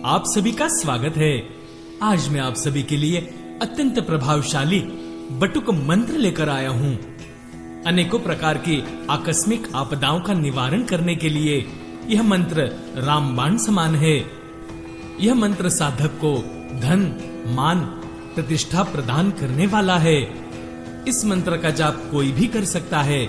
आप सभी का स्वागत है। आज मैं आप सभी के लिए अत्यंत प्रभावशाली बटुक मंत्र लेकर आया हूँ। अनेकों प्रकार की आकस्मिक आपदाओं का निवारण करने के लिए यह मंत्र रामबाण समान है। यह मंत्र साधक को धन, मान, प्रतिष्ठा प्रदान करने वाला है। इस मंत्र का जाप कोई भी कर सकता है।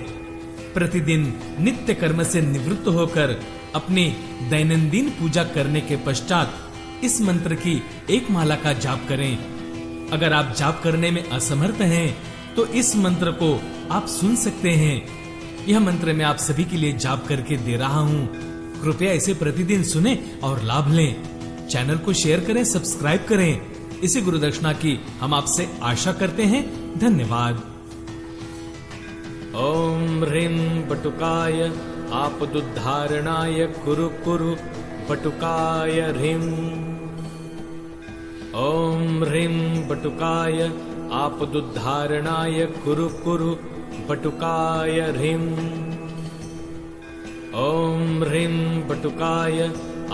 प्रतिदिन नित्य कर्म से निवृत्त होकर अपनी दैनंदिन पूजा करने के पश्चात इस मंत्र की एक माला का जाप करें। अगर आप जाप करने में असमर्थ हैं, तो इस मंत्र को आप सुन सकते हैं। यह मंत्र मैं आप सभी के लिए जाप करके दे रहा हूँ। कृपया इसे प्रतिदिन सुने और लाभ लें। चैनल को शेयर करें, सब्सक्राइब करें। इसी गुरुदक्षिणा की हम आपसे आशा करते हैं। धन्यवाद। ओम ह्रीं बटुकाय आपदुद्धारणाय कुरु कुरु बटुकाय ह्रीं। ओम ह्रीं बटुकाय आपदुद्धारणाय कुरु कुरु बटुकाय ह्रीं। ओम ह्रीं बटुकाय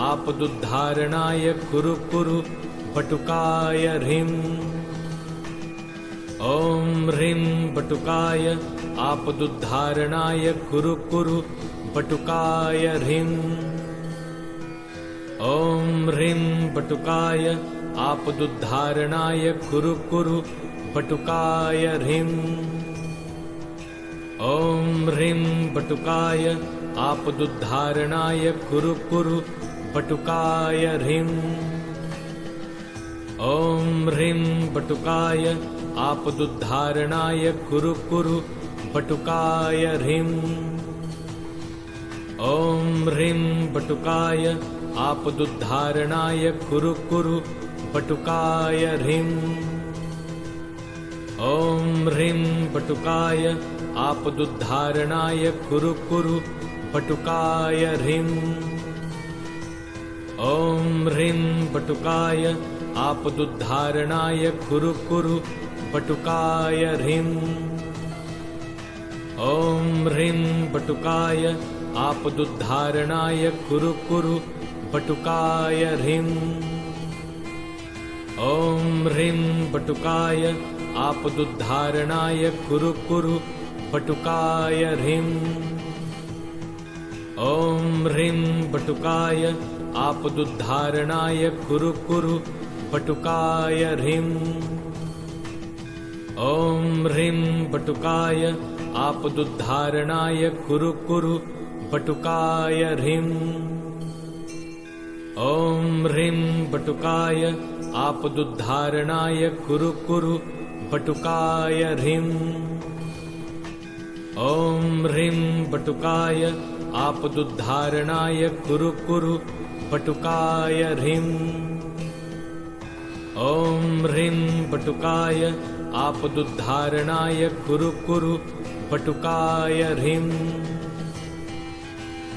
आपदुद्धारणाय कुरु कुरु बटुकाय ह्रीं। ओम ह्रीं बटुकाय आपदुद्धारणाय कुरु कुरु बटुकाय ह्रीं। ओम ह्रीं बटुकाय आपदुद्धारणाय कुरु कुरु बटुकाय ह्रीं। ओम ह्रीं बटुकाय आपदुद्धारणाय कुरु कुरु बटुकाय ह्रीं। ओम ह्रीं बटुकाय आपदुद्धारणाय कुरु कुरु बटुकाय ह्रीं। ओम ह्रीं बटुकाय आपदुद्धारणाय कुरु कुरु बटुकाय ह्रीं। ओम ह्रीं बटुकाय आपदुद्धारणाय कुरु कुरु बटुकाय ह्रीं। ओम ह्रीं बटुकाय आपदुद्धारणाय कुरु कुरु बटुकाय ह्रीं। ओम ह्रीं बटुकाय आपदुद्धारणाय कुरु कुरु बटुकाय ह्रीं। ओम ह्रीं बटुकाय आपदुद्धारणाय कुरु कुरु बटुकाय ह्रीं। ओम ह्रीं बटुकाय आपदुद्धारणाय कुरु कुरु बटुकाय ह्रीं। ओम ह्रीं बटुकाय आपदुद्धारणाय कुरु कुरु बटुकाय ह्रीं। ओम ह्रीं बटुकाय आपदुद्धारणाय कुरु कुरु बटुकाय ह्रीं। ओम ह्रीं बटुकाय आपदुद्धारणाय कुरु कुरु बटुकाय ह्रीं। ओम ह्रीं बटुकाय आपदुद्धारणाय कुरु कुरु बटुकाय ह्रीं।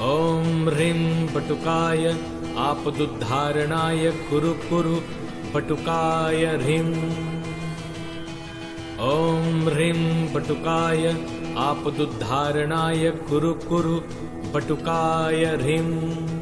ओम ह्रीं बटुकाय आपदुद्धारणाय कुरु कुरु बटुकाय ह्रीं। ओम ह्रीं बटुकाय आपदुद्धारणाय कुरु कुरु बटुकाय ह्रीं।